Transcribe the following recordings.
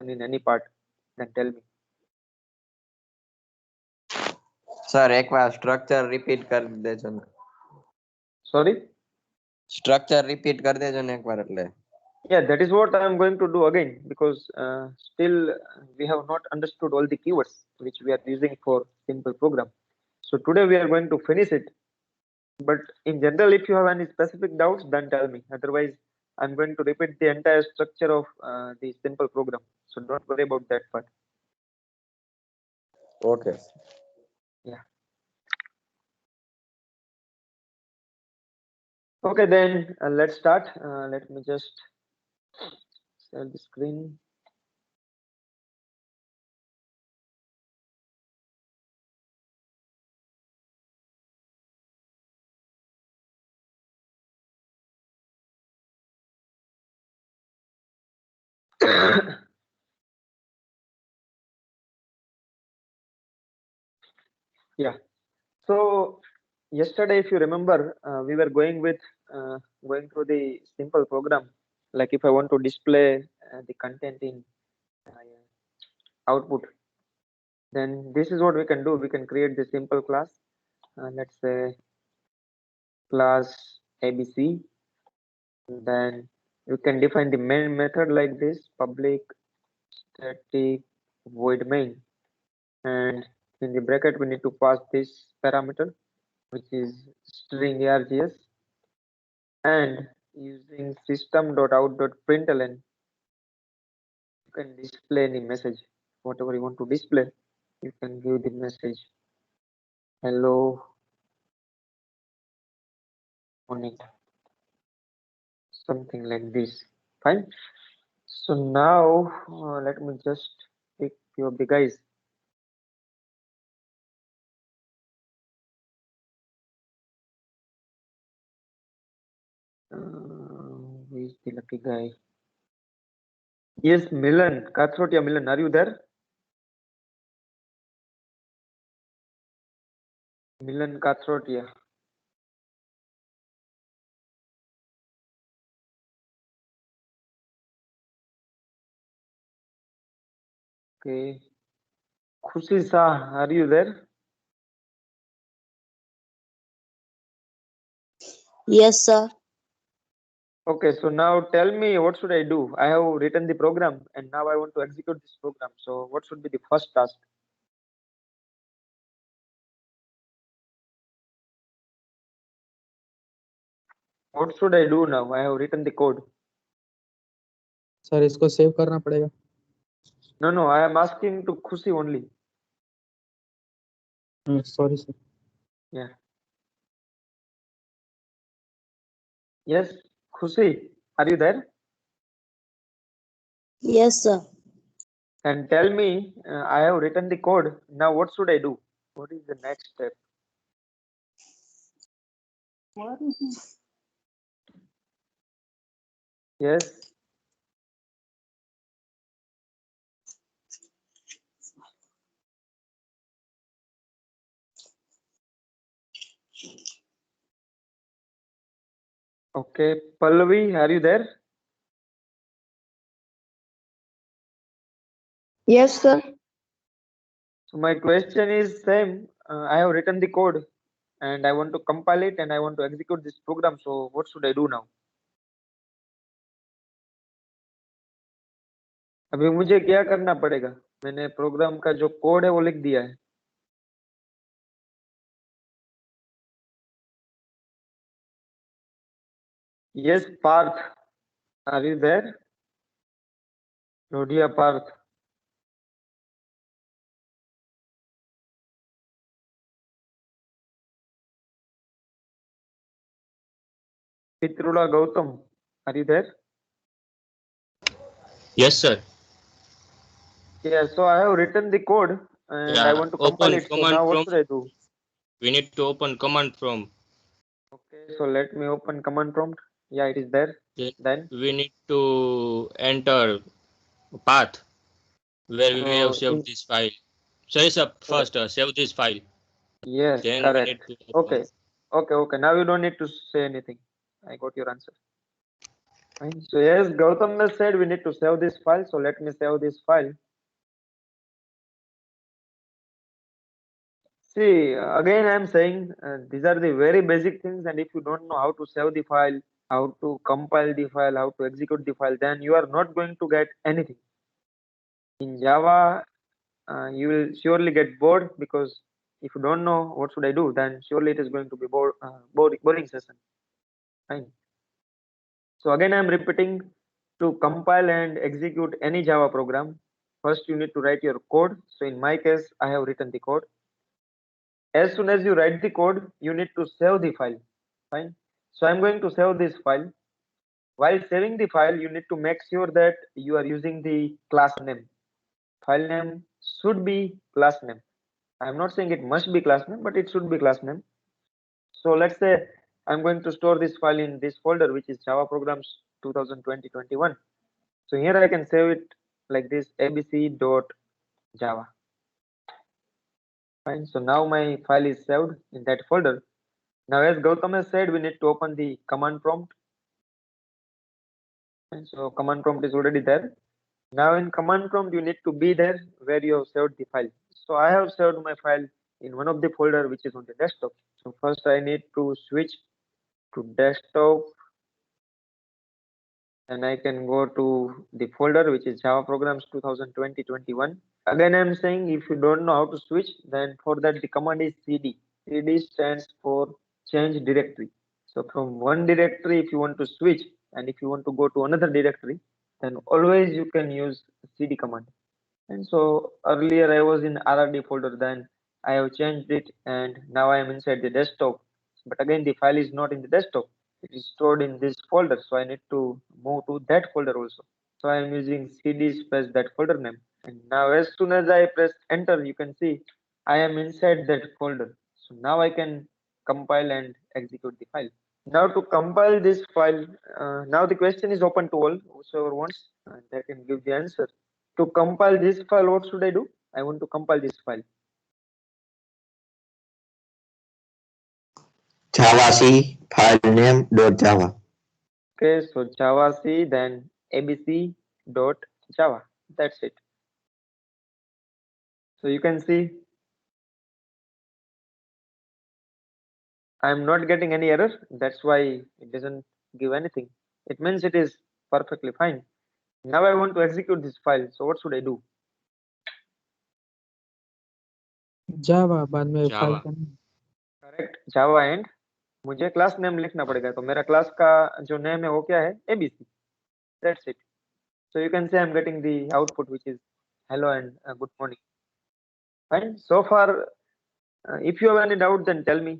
in any part, then tell me. Sir એકવાર structure repeat કરી દેજો ને. Sorry? સ્ટ્રક્ચર રિપીટ કરી દેજો ને એકવાર એટલે. Yeah, that is what I am going to do again, because still we have not understood all the keywords which we are using for simple program. So today we are going to finish it. But in general, if you have any specific doubts, then tell me. Otherwise, I'm going to repeat the entire structure of the simple program. So don't worry about that part. Okay. Yeah. Okay, then let's start. Let me just share the screen. Yeah. So yesterday, if you remember, we were going through the simple program. Like if I want to display the content in output, then this is what we can do. We can create the simple class. Let's say class ABC. Then you can define the main method like this: public static void main, and in the bracket we need to pass this parameter, which is string args, and using system.out.println you can display any message, whatever you want to display. You can give the message hello morning, something like this. Fine. So now let me just pick few of the guys. Who is the lucky guy? Yes, Milan, Kathrotia Milan, are you there? Milan Kathrotia. Okay. Khushi Shah, are you there? Yes, sir. Okay, so now tell me, what should I do? I have written the program and now I want to execute this program. So what should be the first task? What should I do now? I have written the code. Sir इसको save करना पड़ेगा. No, I am asking to Khushi only. Sorry sir. Yeah. Yes, Khushi, are you there? Yes, sir. And tell me, I have written the code. Now what should I do? What is the next step? Yes. Okay, Pallavi, are you there? Yes, sir. So my question is same. I have written the code and I want to compile it and I want to execute this program. So what should I do now? अभी मुझे क्या करना पड़ेगा? मैंने programme का जो code है वो लिख दिया है. Yes, Parth, are you there? Rodia Parth. Pitrula Gautam, are you there? Yes, sir. Yeah, so I have written the code and I want to compile it. So now what should I do? We need to open command prompt. Okay, so let me open command prompt. Yeah, it is there. Then we need to enter path where we have saved this file. So it's up first save this file. Yes, then correct. we need to Okay. Now you don't need to say anything. I got your answer. Fine. So yes, Gautam has said we need to save this file. So let me save this file. See, again, I am saying these are the very basic things, and if you don't know how to save the file, how to compile the file, how to execute the file, then you are not going to get anything. In Java, you will surely get bored, because if you don't know what should I do, then surely it is going to be boring session. Fine. So again, I am repeating, to compile and execute any Java program, first you need to write your code. So in my case, I have written the code. As soon as you write the code, you need to save the file. Fine. So I'm going to save this file. While saving the file, you need to make sure that you are using the class name. File name should be class name. I'm not saying it must be class name, but it should be class name. So let's say I'm going to store this file in this folder, which is Java Programs 2020-21. So here I can save it like this, abc.java. Fine. So now my file is saved in that folder. Now, as Gautam has said, we need to open the command prompt. And so command prompt is already there. Now in command prompt, you need to be there where you have saved the file. So I have saved my file in one of the folder which is on the desktop. So first I need to switch to desktop, and I can go to the folder which is Java Programs 2020-21. Again, I'm saying, if you don't know how to switch, then for that the command is cd. Cd stands for change directory. So from one directory, if you want to switch, and if you want to go to another directory, then always you can use cd command. And so earlier I was in RRD folder, then I have changed it, and now I am inside the desktop. But again, the file is not in the desktop. It is stored in this folder. So I need to move to that folder also. So I am using cd space that folder name. And now as soon as I press enter, you can see I am inside that folder. So now I can compile and execute the file. Now to compile this file, now the question is open to all, whosoever wants, they can give the answer. To compile this file, what should I do? I want to compile this file. Javac file name dot java. Okay, so Javac, then abc.java. That's it. So you can see I'm not getting any error. That's why it doesn't give anything. It means it is perfectly fine. Now I want to execute this file. So what should I do? जावा बाद में Java. File का name. Correct, Java and मुझे class name लिखना पड़ेगा. तो मेरा class का जो नेम है वो क्या है? ABC. That's it. So you can say I'm getting the output which is hello and good morning. Fine. So far, if you have any doubt, then tell me.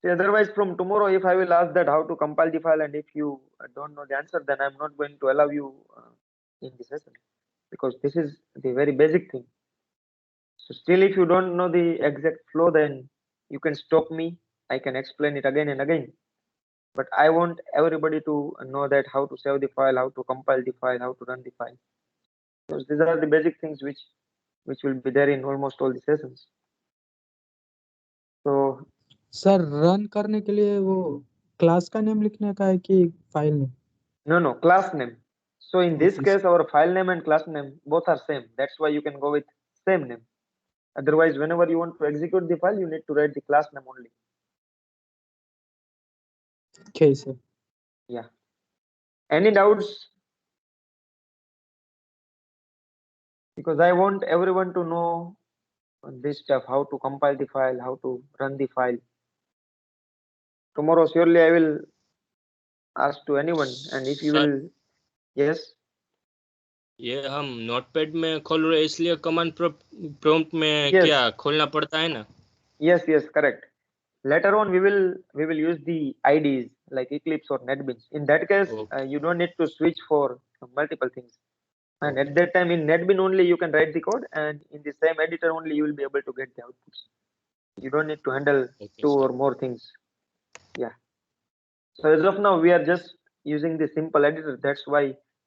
See, otherwise from tomorrow, if I will ask that how to compile the file, and if you don't know the answer, then I'm not going to allow you in the session, because this is the very basic thing. So still, if you don't know the exact flow, then you can stop me. I can explain it again and again. But I want everybody to know that how to save the file, how to compile the file, how to run the file. Because these are the basic things which will be there in almost all the sessions. So sir run करने के लिए वो class का name लिखने का है कि file name? no, class name. So in this Okay, case, our file name and class name both are same. That's why you can go with same name. Otherwise, whenever you want to execute the file, you need to write the class name only. okay sir. Yeah. Any doubts? Because I want everyone to know this stuff, how to compile the file, how to run the file. Tomorrow, surely I will ask to anyone, and if you Sir. will, yes. ये हम notepad में खोल रहे हैं, इसलिए command prompt में Yes. क्या खोलना पड़ता है ना? Yes, correct. Later on, we will use the IDEs like Eclipse or NetBeans. In that case, Okay. you don't need to switch for multiple things. And Okay. at that time, in NetBeans only you can write the code, and in the same editor only you will be able to get the outputs. You don't need to handle Okay, two sir. or more things. Yeah. So as of now, we are just using the simple editor. That's why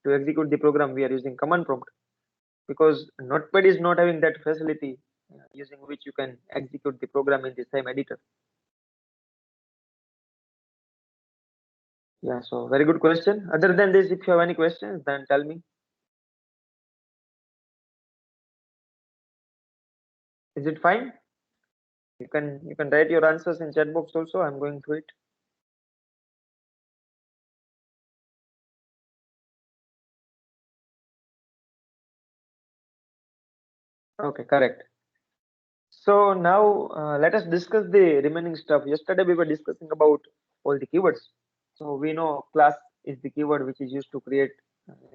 to execute the program, we are using command prompt, because Notepad is not having that facility using which you can execute the program in the same editor. Yeah, so very good question. Other than this, if you have any questions, then tell me. Is it fine? You can write your answers in chat box also. I'm going through it. Okay, correct. So now let us discuss the remaining stuff. Yesterday we were discussing about all the keywords. So we know class is the keyword which is used to create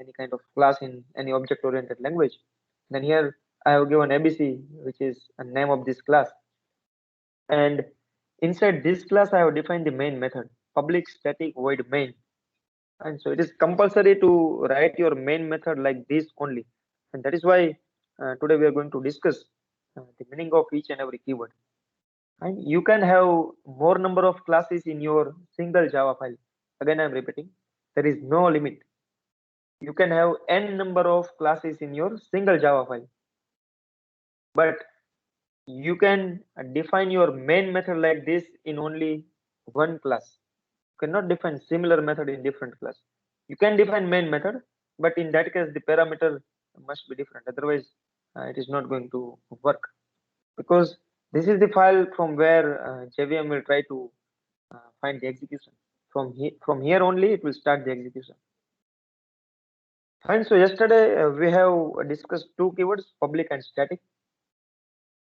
any kind of class in any object-oriented language. Then here I have given ABC, which is a name of this class. And inside this class, I have defined the main method, public static void main. And so it is compulsory to write your main method like this only. And that is why today we are going to discuss the meaning of each and every keyword. And you can have more number of classes in your single Java file. Again, I'm repeating, there is no limit. You can have n number of classes in your single Java file. But you can define your main method like this in only one class. You cannot define similar method in different class. You can define main method, but in that case the parameter must be different. Otherwise, it is not going to work, because this is the file from where JVM will try to find the execution. From here only it will start the execution. And so yesterday we have discussed two keywords, public and static.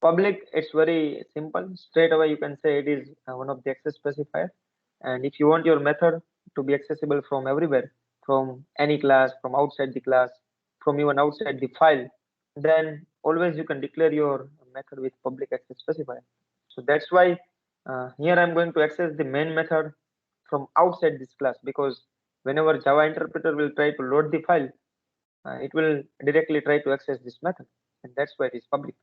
Public, it's very simple. Straight away you can say it is one of the access specifier. And if you want your method to be accessible from everywhere, from any class, from outside the class, from even outside the file, then always you can declare your method with public access specifier. So that's why here I'm going to access the main method from outside this class, because whenever Java interpreter will try to load the file, it will directly try to access this method, and that's why it is public.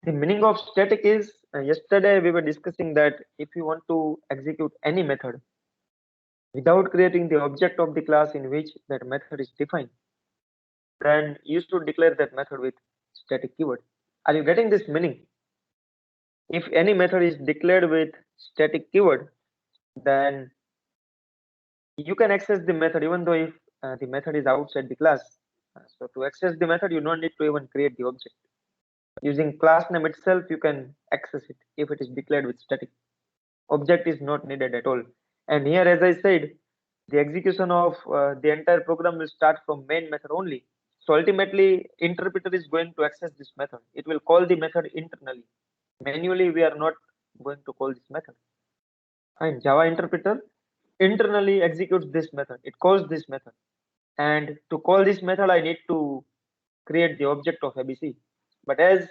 The meaning of static is, yesterday we were discussing that if you want to execute any method without creating the object of the class in which that method is defined, then you should declare that method with static keyword. Are you getting this meaning? If any method is declared with static keyword, then you can access the method even though if the method is outside the class. So to access the method, you don't need to even create the object. Using class name itself, you can access it if it is declared with static. Object is not needed at all. And here, as I said, the execution of the entire program will start from main method only. So ultimately, interpreter is going to access this method. It will call the method internally. Manually, we are not going to call this method. And Java interpreter internally executes this method. It calls this method. And to call this method, I need to create the object of ABC. But as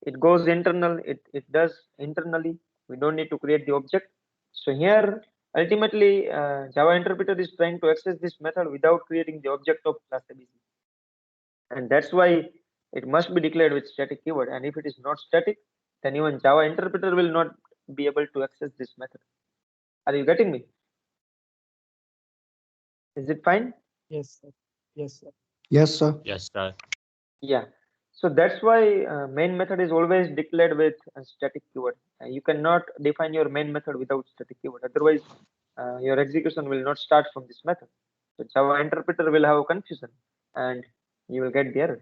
it goes internal, it does internally. We don't need to create the object. So here, ultimately, Java interpreter is trying to access this method without creating the object of class ABC. And that's why it must be declared with static keyword. And if it is not static, then even Java interpreter will not be able to access this method. Are you getting me? Is it fine? Yes, sir. Yes, sir. Yes, sir. Yes, sir. Yeah. So that's why main method is always declared with a static keyword. You cannot define your main method without static keyword. Otherwise, your execution will not start from this method. So Java interpreter will have confusion and you will get the error.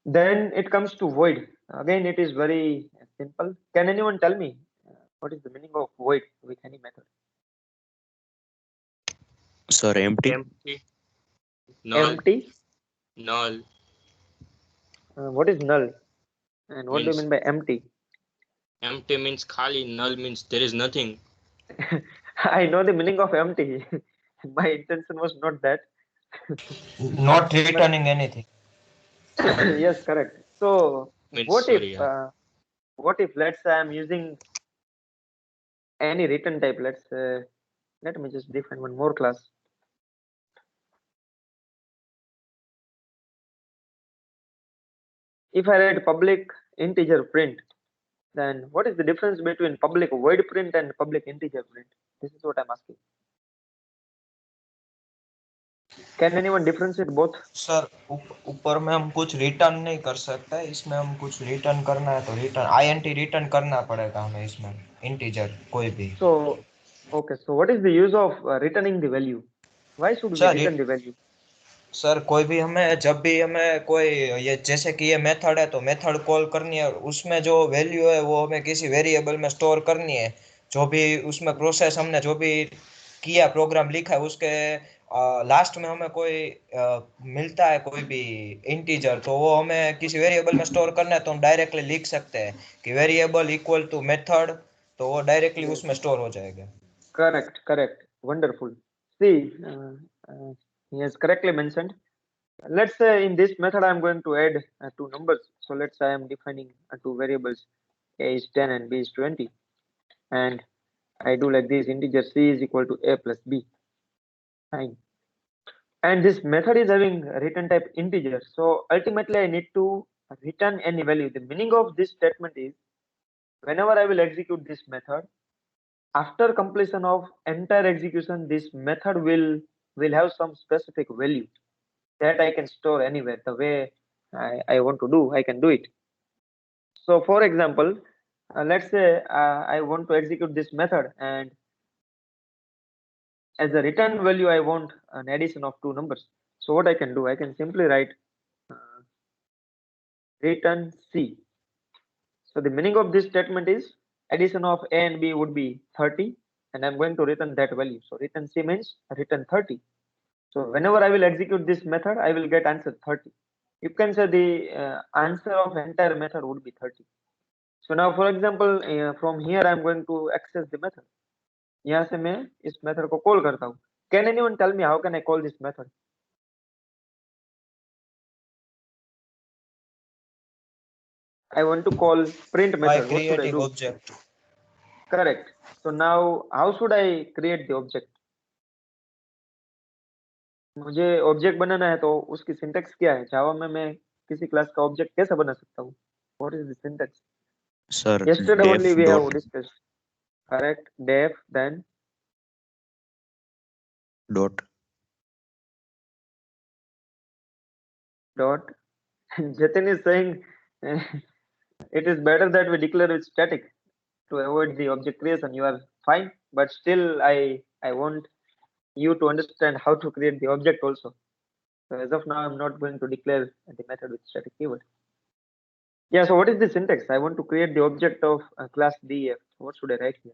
Then it comes to void. Again, it is very simple. Can anyone tell me what is the meaning of void with any method? Sir, empty. Empty. Null. Empty. Null. What is null? And what do you Means- mean by empty? Empty means khali. Null means there is nothing. I know the meaning of empty. My intention was not that. Not returning anything. Yes, correct. So Means what sorry. if let's say I'm using any return type? Let me just define one more class. If I write public integer print, then what is the difference between public void print and public integer print? This is what I'm asking. Can anyone differentiate both? Sir ऊपर में हम कुछ return नहीं कर सकते, इसमें हम कुछ रिटर्न करना है तो रिटर्न INT रिटर्न करना पड़ेगा हमें इसमें इंटीजर कोई भी. So Okay, so what is the use of returning the value? Why should we sir return the value? Sir कोई भी हमें जब भी हमें कोई ये जैसे कि ये मेथड है तो मेथड कॉल करनी है, उसमें जो वैल्यू है वो हमें किसी वेरिएबल में स्टोर करनी है। जो भी उसमें प्रोसेस हमने जो भी किया प्रोग्राम लिखा है उसके लास्ट में हमें कोई मिलता है कोई भी इंटीजर, तो वो हमें किसी वेरिएबल में स्टोर करना है तो हम डायरेक्टली लिख सकते हैं कि वेरिएबल इक्वल टू मेथड, तो वो डायरेक्टली Yes. उसमें स्टोर हो जाएगा। Correct, correct. Wonderful. See, he has correctly mentioned. Let's say in this method I'm going to add two numbers. So let's say I'm defining two variables, a is 10 and b is 20, and I do like this: integer c is equal to a plus b. Fine. And this method is having return type integer. So ultimately I need to return any value. The meaning of this statement is whenever I will execute this method, after completion of entire execution, this method will have some specific value that I can store anywhere. The way I want to do, I can do it. So for example, let's say I want to execute this method, and as a return value I want an addition of two numbers. So what I can do, I can simply write return c. So the meaning of this statement is addition of a and b would be 30, and I'm going to return that value. So return c means return 30. So whenever I will execute this method, I will get answer 30. You can say the answer of entire method would be 30. So now for example, from here I am going to access the method. यहाँ से मैं इस method को call करता हूँ. Can anyone tell me how can I call this method? I want to call print By method. What should I creating do? object. Correct. So now how should I create the object? मुझे object बनाना है तो उसकी syntax क्या है? जावा में मैं किसी class का ऑब्जेक्ट कैसे बना सकता हूँ? What is the syntax? Sir, Yesterday def only we dot have discussed. Correct. Def, then dot. dot. Jatin is saying it is better that we declare it static to avoid the object creation. You are fine, but still I want you to understand how to create the object also. So as of now, I'm not going to declare the method with static keyword. Yeah, so what is the syntax? I want to create the object of class def. What should I write here?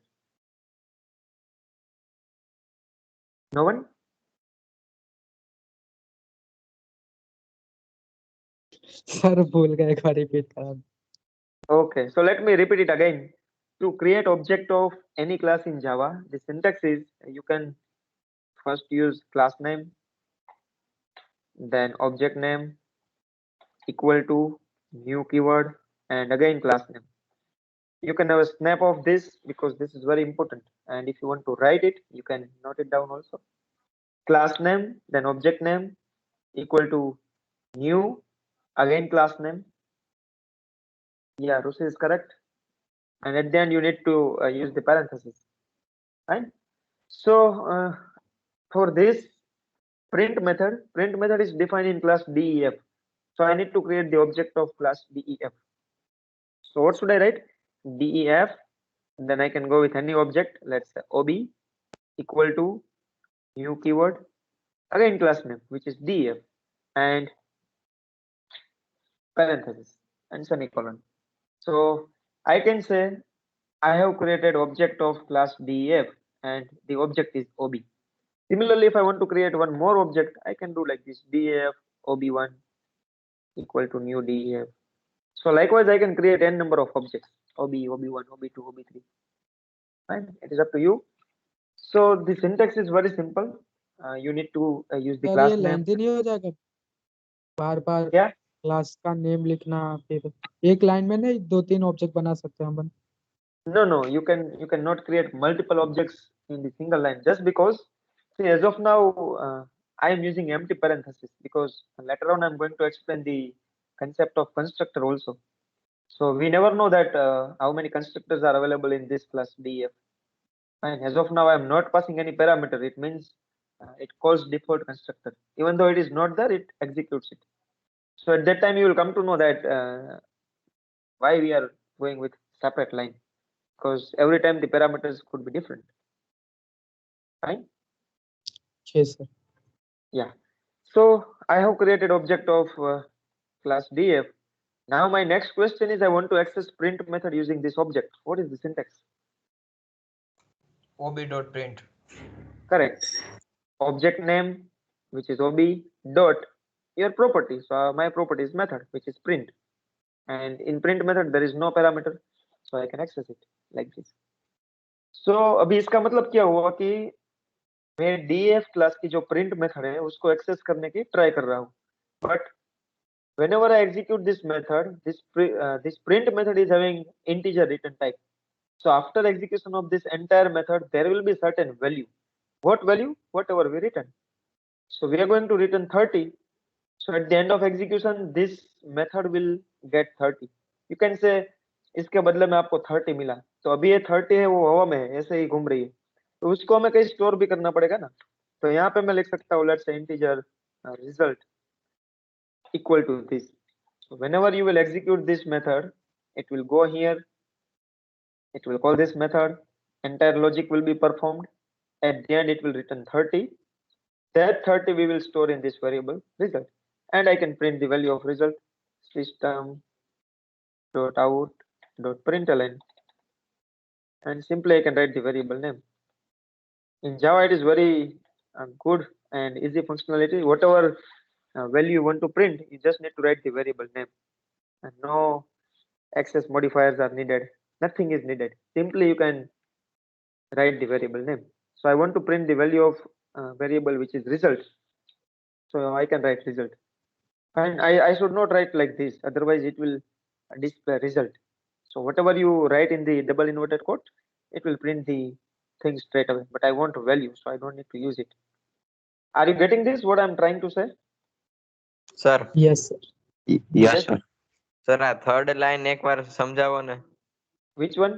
No one? Sir भूल गए, एक बार repeat करा। Okay, so let me repeat it again. To create object of any class in Java, the syntax is you can first use class name, then object name equal to new keyword, and again class name. You can have a snap of this because this is very important, and if you want to write it, you can note it down also. Class name, then object name equal to new, again class name. Yeah, Rusi is correct. And at the end you need to use the parenthesis, right? So for this print method is defined in class def. So I need to create the object of class def. So what should I write? Def, then I can go with any object. Let's say ob equal to new keyword, again class name, which is def, and parenthesis and semicolon. So I can say I have created object of class def, and the object is ob. Similarly, if I want to create one more object, I can do like this: def ob1 equal to new def. So likewise, I can create n number of objects: ob, ob1, ob2, ob3. Fine, it is up to you. So the syntax is very simple. You need to use the sir class ये name. Lengthy नहीं हो जाएगा? बार बार क्या? Class का name लिखना, फिर एक line में नहीं दो तीन ऑब्जेक्ट बना सकते हैं अपन? No, you cannot create multiple objects in the single line just because. See, as of now, I am using empty parenthesis because later on I'm going to explain the concept of constructor also. So we never know that how many constructors are available in this class def. And as of now, I'm not passing any parameter. It means it calls default constructor. Even though it is not there, it executes it. So at that time, you will come to know that why we are going with separate line, because every time the parameters could be different. Fine. Yes, sir. Yeah. So I have created object of class df. Now my next question is I want to access print method using this object. What is the syntax? ob.print. Correct. Object name, which is ob dot your property. So my property is method, which is print. And in print method there is no parameter, so I can access it like this. So अभी इसका मतलब क्या हुआ कि मैं df class की जो print method है उसको एक्सेस करने की ट्राई कर रहा हूँ, but whenever I execute this method, this print method is having integer return type. So after execution of this entire method, there will be certain value. What value? Whatever we return. So we are going to return 30. So at the end of execution, this method will get 30. You can say इसके बदले में आपको 30 मिला, तो अभी ये 30 है वो हवा में है, ऐसे ही घूम रही है, तो उसको हमें कहीं स्टोर भी करना पड़ेगा ना. तो यहाँ पे मैं लिख सकता हूँ let's say integer result equal to this. So whenever you will execute this method, it will go here, it will call this method, entire logic will be performed. At the end, it will return 30. That 30 we will store in this variable result, and I can print the value of result system.out.println, and simply I can write the variable name. In Java, it is very good and easy functionality. Whatever value you want to print, you just need to write the variable name, and no access modifiers are needed. Nothing is needed. Simply you can write the variable name. So I want to print the value of variable which is result. So I can write result. And I should not write like this, otherwise it will display result. So whatever you write in the double inverted quote, it will print the thing straight away. But I want a value, so I don't need to use it. Are you getting this? What I'm trying to say? Sir Yes, sir. Yes Yes. Sir. Sir આ third line એકવાર સમજાવો ને. Which one?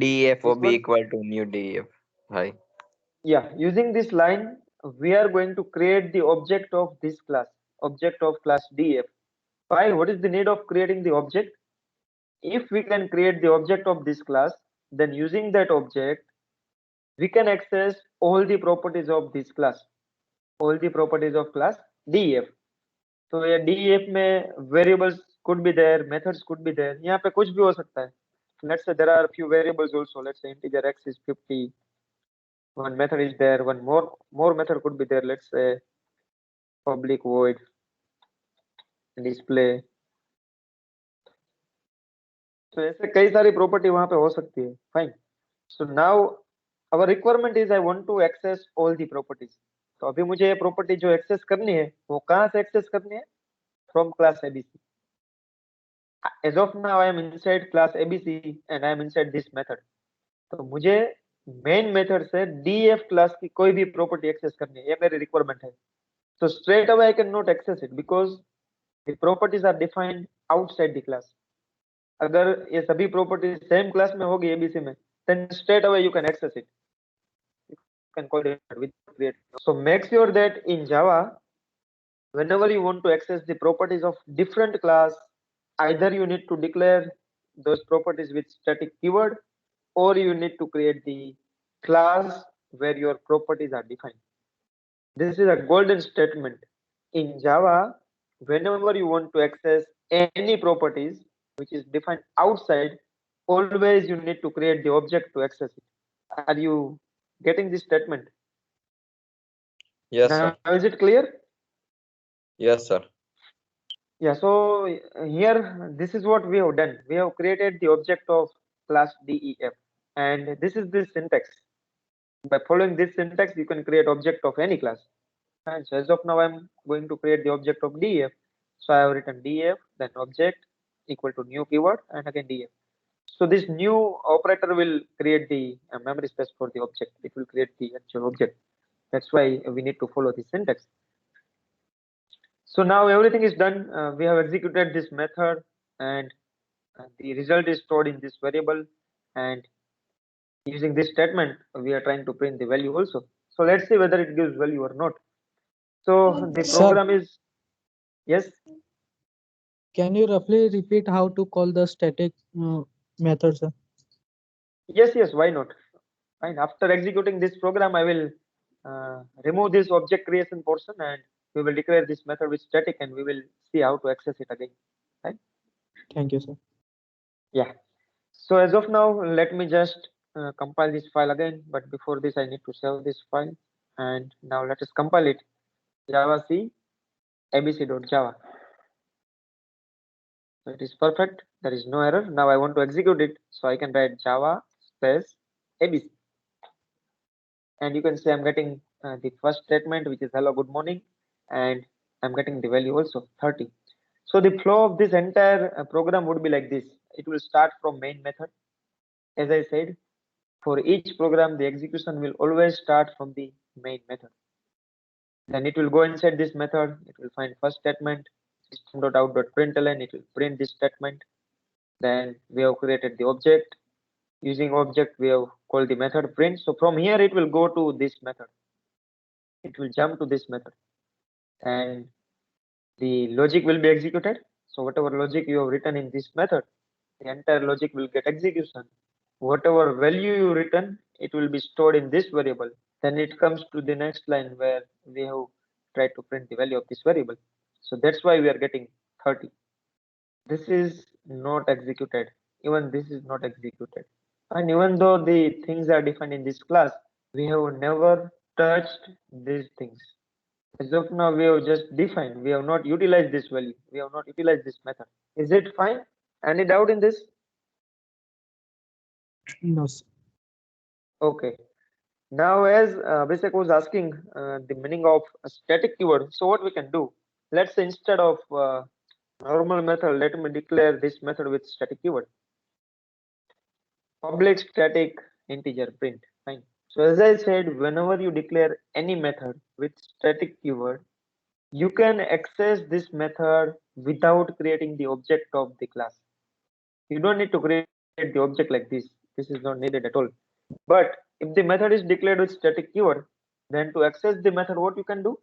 DFOB This one? equal to new DF. Hi. Yeah, using this line, we are going to create the object of this class, object of class df. Why? What is the need of creating the object? If we can create the object of this class, then using that object, we can access all the properties of this class, all the properties of class def. तो ये def में variables could be there, methods could be there. यहाँ पे कुछ भी हो सकता है. Let's say there are a few variables also. Let's say integer x is 50. One method is there. One more method could be there. Let's say public void display. तो ऐसे कई सारी प्रॉपर्टी वहां पे हो सकती है. Fine. So now our requirement is I want to access all the properties. तो अभी मुझे ये प्रॉपर्टी जो एक्सेस करनी है वो कहाँ से एक्सेस करनी है? From class ABC. As of now I am inside class ABC and I am inside this method. तो मुझे मेन मेथड से df क्लास की कोई भी प्रॉपर्टी एक्सेस करनी है, ये मेरी रिक्वायरमेंट है. So straight away I cannot access it because the properties are defined outside the class. अगर ये सभी प्रॉपर्टीज सेम क्लास में होगी ABC में, then straight away you can access it. You can call it with create. So make sure that in Java, whenever you want to access the properties of different class, either you need to declare those properties with static keyword, or you need to create the class where your properties are defined. This is a golden statement. In Java, whenever you want to access any properties which is defined outside, always you need to create the object to access it. Are you getting this statement? Yes, Now, sir. is it clear? Yes, sir. Yeah, so here this is what we have done. We have created the object of class def, and this is the syntax. By following this syntax, you can create object of any class. And so as of now I'm going to create the object of def. So I have written def, then object equal to new keyword, and again def. So this new operator will create the memory space for the object. It will create the actual object. That's why we need to follow this syntax. So now everything is done. We have executed this method, and the result is stored in this variable, and using this statement we are trying to print the value also. So let's see whether it gives value or not. So the Sir. program is, yes, Can you roughly repeat how to call the static method, sir? yes, why not? Fine. After executing this program, I will remove this object creation portion and we will declare this method with static and we will see how to access it again. Right? Thank you, sir. Yeah. So as of now, let me just compile this file again. But before this, I need to save this file. And now let us compile it. Java C abc.java. So it is perfect. There is no error. Now I want to execute it. So I can write Java space abc. And you can see I'm getting the first statement, which is hello, good morning. And I'm getting the value also 30. So the flow of this entire program would be like this. It will start from main method. As I said, for each program, the execution will always start from the main method. Then it will go inside this method. It will find first statement, system.out.println. It will print this statement. Then we have created the object. Using object, we have called the method print. So from here, it will go to this method. It will jump to this method. And the logic will be executed. So whatever logic you have written in this method, the entire logic will get execution. Whatever value you written, it will be stored in this variable. Then it comes to the next line where we have tried to print the value of this variable. So that's why we are getting 30. This is not executed. Even this is not executed. And even though the things are defined in this class, we have never touched these things. As of now, we have just defined. We have not utilized this value. We have not utilized this method. Is it fine? Any doubt in this? No, sir. Okay. Now, as Abhishek was asking the meaning of a static keyword, so what we can do? Let's say instead of normal method, let me declare this method with static keyword. Public static integer print. Fine. So as I said, whenever you declare any method with static keyword, you can access this method without creating the object of the class. You don't need to create the object like this. This is not needed at all. But if the method is declared with static keyword, then to access the method, what you can do?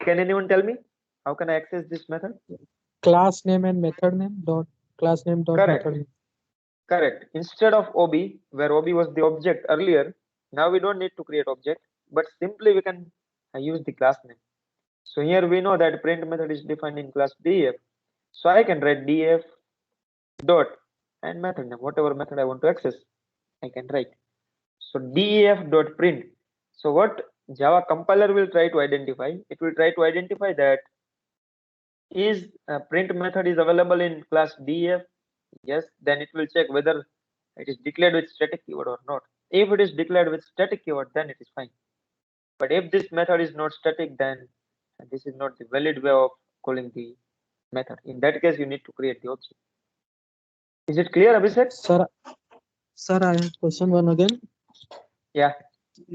Can anyone tell me? How can I access this method? Class name and method name dot class name dot Correct. method name. Correct. Instead of OB, where OB was the object earlier, now we don't need to create object, but simply we can use the class name. So here we know that print method is defined in class def. So I can write def dot and method name, whatever method I want to access, I can write. So def dot print. So what Java compiler will try to identify, it will try to identify that is print method is available in class def. Yes, then it will check whether it is declared with static keyword or not. If it is declared with static keyword, then it is fine. But if this method is not static, then this is not the valid way of calling the method. In that case, you need to create the object. Is it clear, Abhishek? Sir, I have question one again. Yeah.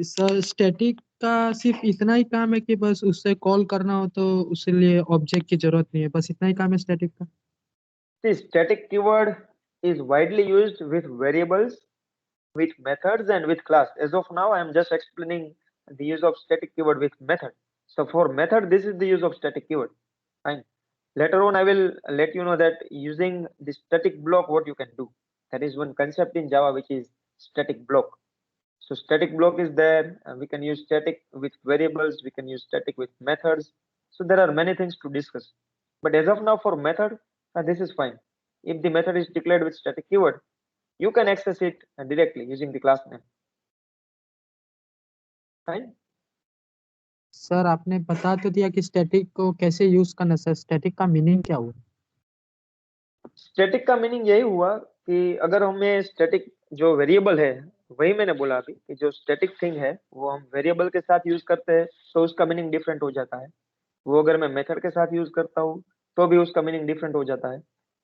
Sir static का सिर्फ इतना ही काम है कि बस उससे call करना हो तो उसके लिए ऑब्जेक्ट की जरूरत नहीं है, बस इतना ही काम है स्टैटिक का. The static keyword is widely used with variables, with methods, and with class. As of now, I am just explaining the use of static keyword with method. So for method, this is the use of static keyword. Fine. Later on, I will let you know that using the static block, what you can do. That is one concept in Java, which is static block. So static block is there. We can use static with variables. We can use static with methods. So there are many things to discuss. But as of now, for method, this is fine. If the method is declared with static keyword, you can access it directly using the class name. Fine. Sir आपने बता तो दिया कि static को कैसे use करना, sir static का meaning क्या हुआ? स्टैटिक का मीनिंग यही हुआ कि अगर हमें स्टैटिक जो वेरिएबल है, वही मैंने बोला अभी कि जो स्टैटिक थिंग है वो हम वेरिएबल के साथ यूज करते हैं तो उसका मीनिंग डिफरेंट हो जाता है. वो अगर मैं मेथड के साथ यूज करता हूँ तो भी उसका मीनिंग डिफरेंट हो जाता है.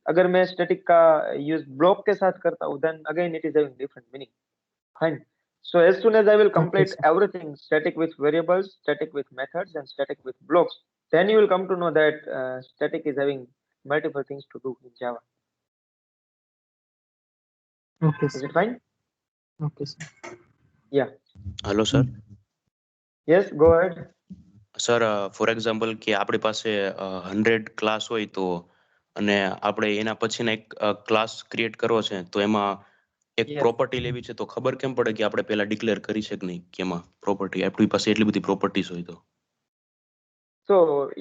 अगर मैं स्टैटिक का यूज ब्लॉक के साथ करता हूँ then again it is having different meaning. Fine. So as soon as I will complete everything, static with variables, static with methods, and static with blocks, then you will come to know that static is having multiple things to do in Java. Okay, Is sir. it fine? Okay, sir. Yeah. Hello sir. Yes, go ahead. Sir for example કે આપણી પાસે 100 class હોય તો અને આપણે એના પછીના એક ક્લાસ ક્રિએટ કરવો છે તો એમાં એક Yes. પ્રોપર્ટી લેવી છે તો ખબર કેમ પડે કે આપણે પહેલા ડિક્લેર કરી છે કે નહીં કે એમાં પ્રોપર્ટી આપણી પાસે એટલી બધી પ્રોપર્ટીઝ હોય તો So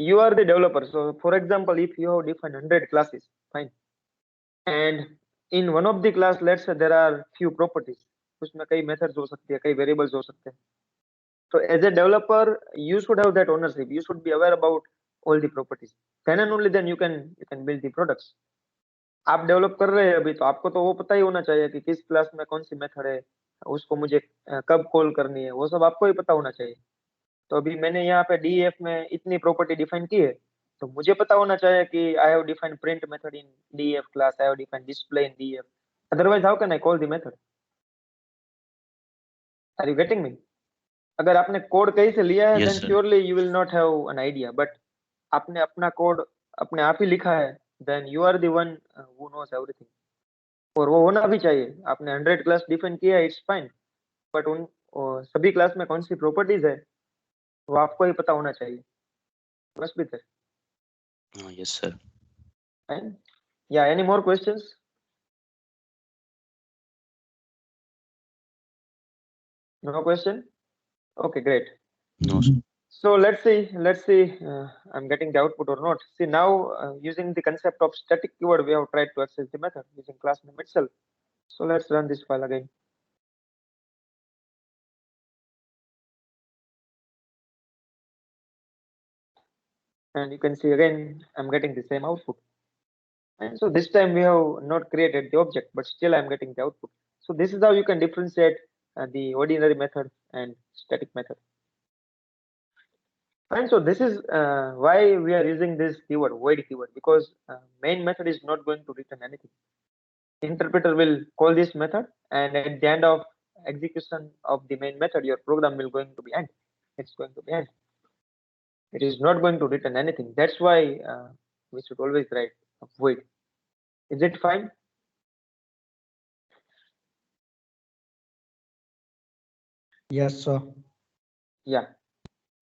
you are the developer. So for example, if you have defined 100 classes, fine. And in one of the class, let's say there are few properties. उसमें कई methods हो सकती है, कई variables हो सकते हैं. So as a developer, you should have that ownership. You should be aware about all the properties. Then and only then you can build the products. आप डेवलप कर रहे हैं अभी तो आपको तो वो पता ही होना चाहिए कि किस क्लास में कौन सी मेथड है, उसको मुझे कब कॉल करनी है, वो सब आपको ही पता होना चाहिए. तो अभी मैंने यहाँ पे DEF में इतनी प्रॉपर्टी डिफाइन की है, तो मुझे पता होना चाहिए कि I have defined print method in DEF class, I have defined display in DEF. Otherwise how can I call the method? Are you getting me? अगर आपने कोड कहीं से लिया है, Yes, then sir. Surely you will not have an idea. But आपने अपना code अपने आप ही लिखा है, then you are the one who knows everything. और वो होना भी चाहिए. आपने 100 क्लास डिफाइन किया है, इट्स फाइन, बट उन सभी क्लास में कौन सी प्रॉपर्टीज है वो आपको ही पता होना चाहिए. Must be there. Yes, sir. Fine. Yeah, any more questions? No question? Okay, great. No, sir. So let's see, I'm getting the output or not. See now, using the concept of static keyword, we have tried to access the method using class name itself. So let's run this file again. And you can see again, I'm getting the same output. And so this time we have not created the object, but still I'm getting the output. So this is how you can differentiate the ordinary method and static method. And so this is why we are using this keyword, void keyword, because main method is not going to return anything. Interpreter will call this method, and at the end of execution of the main method, your program will going to be end. It's going to be end. It is not going to return anything. That's why we should always write void. Is it fine? Yes, sir. Yeah.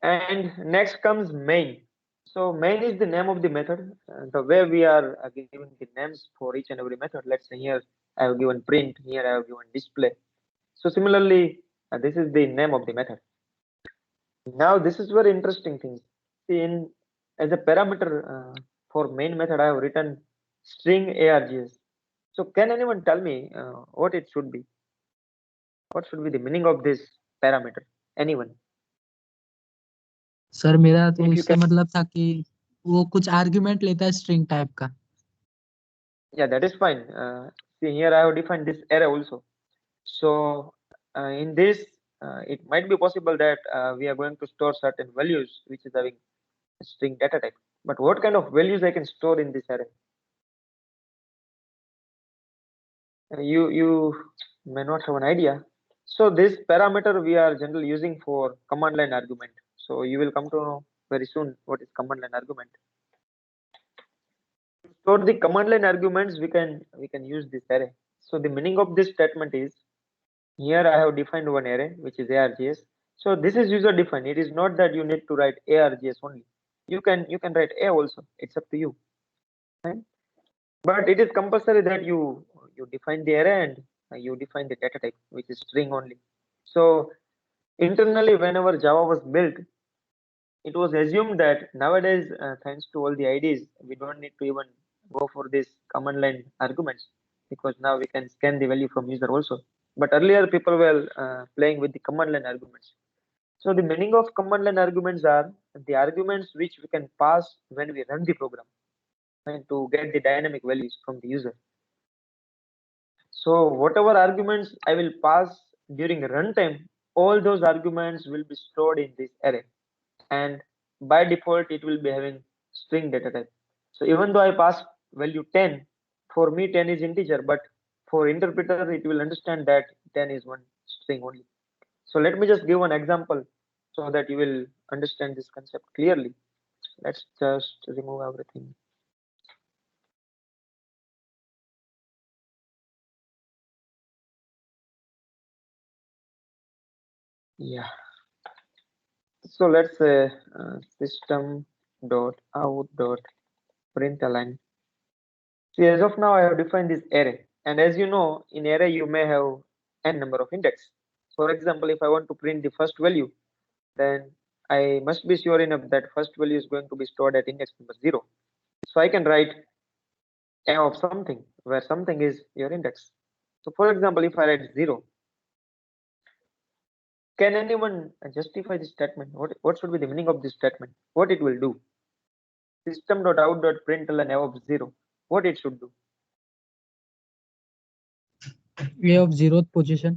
And next comes main. So main is the name of the method. The way we are giving the names for each and every method. Let's say here I have given print, here I have given display. So similarly, this is the name of the method. Now this is very interesting thing. See, as a parameter for main method, I have written string args. So can anyone tell me what it should be? What should be the meaning of this parameter? Anyone? Sir मेरा तो If you उससे can, मतलब था कि वो कुछ argument लेता है स्ट्रिंग टाइप का. yeah, that is fine. See here I have defined this array also. So in this, it might be possible that we are going to store certain values which is having a string data type. But what kind of values I can store in this array? You may not have an idea. So this parameter we are generally using for command line argument. So you will come to know very soon what is command line argument. To store the command line arguments, we can use this array. So the meaning of this statement is, here I have defined one array which is args. So this is user defined. It is not that you need to write args only. You can write a also. It's up to you. Right? But it is compulsory that you define the array and you define the data type which is string only. So internally, whenever Java was built, it was assumed that nowadays, thanks to all the IDs, we don't need to even go for this command line arguments, because now we can scan the value from user also. But earlier people were playing with the command line arguments. So the meaning of command line arguments are the arguments which we can pass when we run the program and to get the dynamic values from the user. So whatever arguments I will pass during runtime, all those arguments will be stored in this array, and by default it will be having string data type. So even though I pass value 10, for me 10 is integer, but for interpreter it will understand that 10 is one string only. So let me just give one example so that you will understand this concept clearly. Let's just remove everything. Yeah. So let's say system.out.println. See, as of now, I have defined this array. And as you know, in array you may have n number of index. For example, if I want to print the first value, then I must be sure enough that first value is going to be stored at index number 0. So I can write a of something where something is your index. So for example, if I write 0, can anyone justify this statement? What should be the meaning of this statement? What it will do? System.out.println a of 0. What it should do? A of 0th position.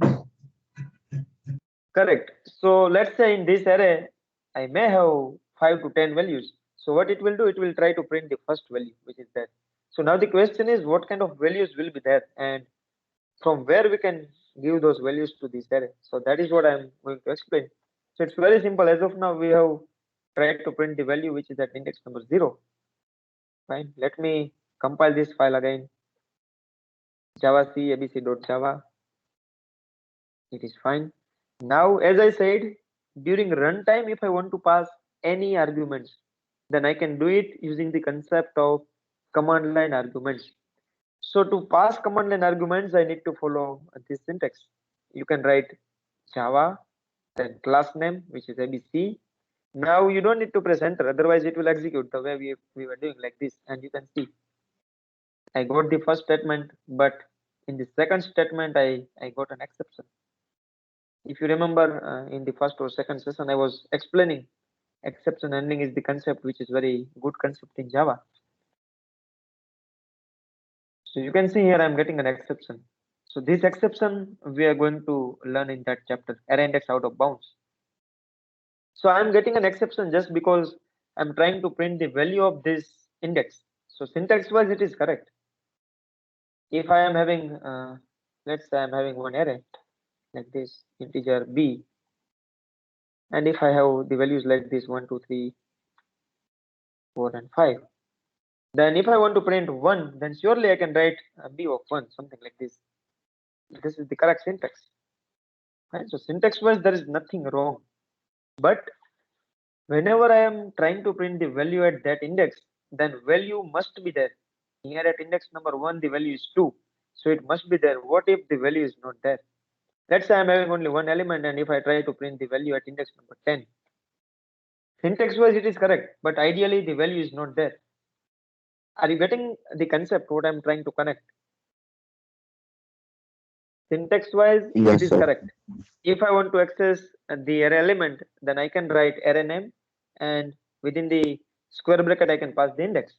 Correct. So let's say in this array, I may have 5 to 10 values. So what it will do, it will try to print the first value, which is there. So now the question is, what kind of values will be there, and from where we can give those values to this array. So that is what I'm going to explain. So it's very simple. As of now, we have tried to print the value which is at index number 0. Fine. Let me compile this file again. Java C abc.java. It is fine. Now, as I said, during runtime, if I want to pass any arguments, then I can do it using the concept of command line arguments. So to pass command line arguments, I need to follow this syntax. You can write Java, then class name, which is ABC. Now you don't need to press enter, otherwise it will execute the way we were doing like this. And you can see I got the first statement, but in the second statement, I got an exception. If you remember in the first or second session, I was explaining exception handling is the concept which is very good concept in Java. So you can see here I'm getting an exception. So this exception we are going to learn in that chapter, array index out of bounds. So I'm getting an exception just because I'm trying to print the value of this index. So syntax wise it is correct. If I am having let's say I'm having one array like this, integer b, and if I have the values like this 1 2 3 4 and 5, then if I want to print 1, then surely I can write b of 1, something like this. This is the correct syntax. Right? So syntax wise there is nothing wrong, but whenever I am trying to print the value at that index, then value must be there. Here at index number 1 the value is 2, so it must be there. What if the value is not there? Let's say I'm having only one element, and if I try to print the value at index number 10, syntax wise it is correct, but ideally the value is not there. Are you getting the concept what I'm trying to connect? Syntax wise Yes, it is sir. correct. If I want to access the array element, then I can write array name, and within the square bracket I can pass the index.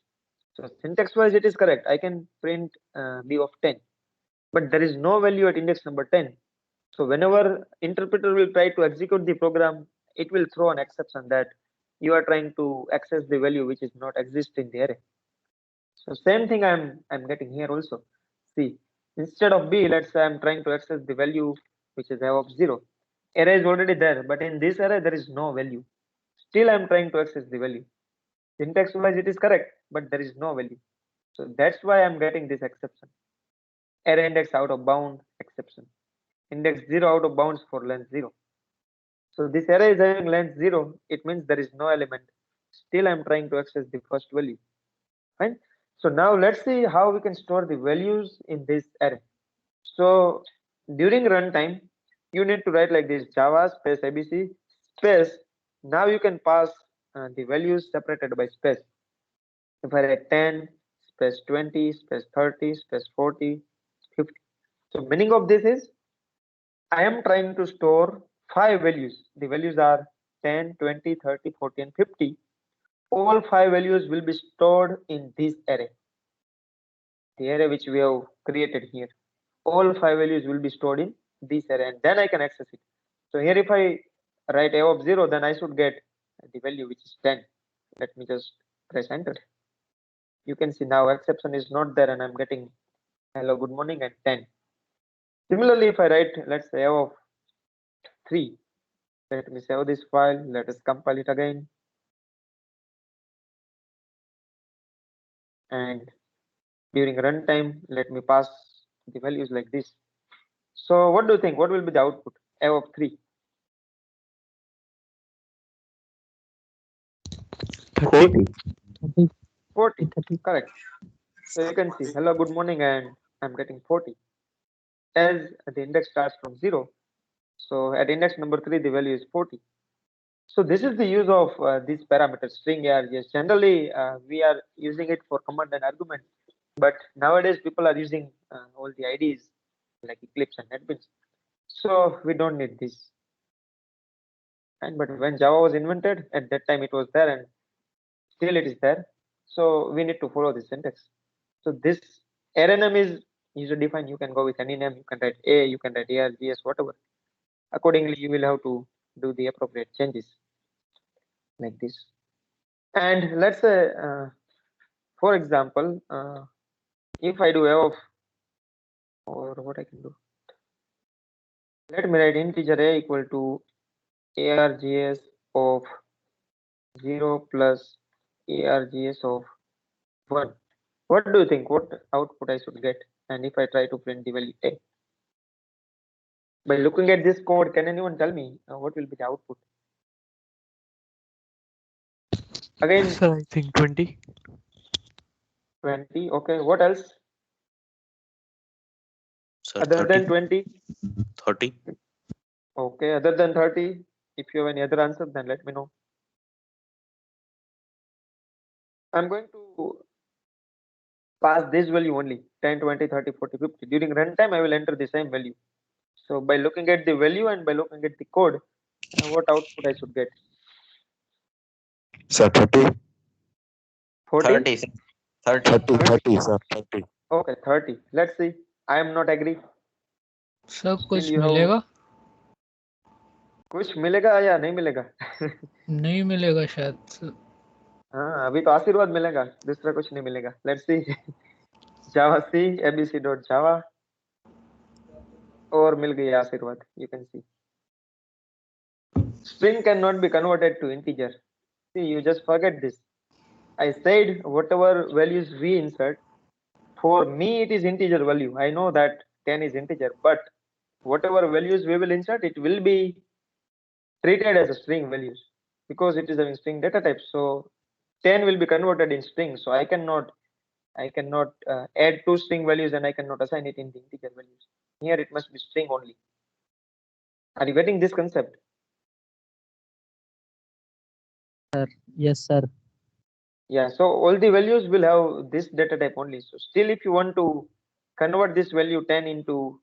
So syntax wise it is correct. I can print b of 10, but there is no value at index number 10. So whenever interpreter will try to execute the program, it will throw an exception that you are trying to access the value which is not exist in the array. So same thing I'm getting here also. See, instead of b, let's say I'm trying to access the value which is a of 0. Array is already there, but in this array there is no value. Still I'm trying to access the value. Syntax wise it is correct, but there is no value. So that's why I'm getting this exception. Array index out of bound exception. Index 0 out of bounds for length 0. So this array is having length 0, it means there is no element. Still I'm trying to access the first value. Fine. So now let's see how we can store the values in this array. So during runtime, you need to write like this: Java space ABC space. Now you can pass the values separated by space. If I write 10 space 20 space 30 space 40 50. So meaning of this is I am trying to store 5 values. The values are 10, 20, 30, 40 and 50. All 5 values will be stored in this array. The array which we have created here. All 5 values will be stored in this array, and then I can access it. So here if I write a of 0, then I should get the value which is 10. Let me just press enter. You can see now exception is not there and I'm getting hello, good morning and 10. Similarly, if I write, let's say a of 3, let me save this file, let us compile it again. And during runtime, let me pass the values like this. So what do you think? What will be the output? A of 3. 40. 40. Correct. So you can see hello, good morning and I'm getting 40. As the index starts from 0, so at index number 3, the value is 40. So this is the use of this parameter string args. Generally, we are using it for command and argument, but nowadays people are using all the IDEs like Eclipse and NetBeans. So we don't need this. And but when Java was invented, at that time it was there, and still it is there. So we need to follow this syntax. So this array name is user defined. You can go with any name. You can write A, you can write args, whatever. Accordingly, you will have to do the appropriate changes like this. And let's say, for example, if I do a of, or what I can do, let me write integer a equal to args of 0 plus args of 1. What do you think? What output I should get? And if I try to print the value a, by looking at this code, can anyone tell me what will be the output? Again, Sir, I think 20. 20. Okay. What else? Sir, Other 30. than 20? 30. Okay. Other than 30, if you have any other answer, then let me know. I'm going to pass this value only 10, 20, 30, 40, 50. During runtime, I will enter the same value. So by looking at the value and by looking at the code, what output I should get? Sir, 30. 40? 30, sir. 30. 30, 30, sir, 30. Okay, 30. Let's see. I am not agree. Sir Still कुछ you have- मिलेगा? कुछ मिलेगा या नहीं मिलेगा? नहीं मिलेगा शायद. हाँ, अभी तो आशीर्वाद मिलेगा, दूसरा कुछ नहीं मिलेगा. Let's see. Java C abc.java और मिल गई आशीर्वाद. You can see. String cannot be converted to integer. See, you just forget this. I said whatever values we insert, for me it is integer value. I know that 10 is integer, but whatever values we will insert, it will be treated as a string values because it is a string data type. So 10 will be converted in string. So I cannot add two string values and I cannot assign it in the integer values. Here it must be string only. Are you getting this concept? Yes, sir. Yeah, so all the values will have this data type only. So still if you want to convert this value 10 into,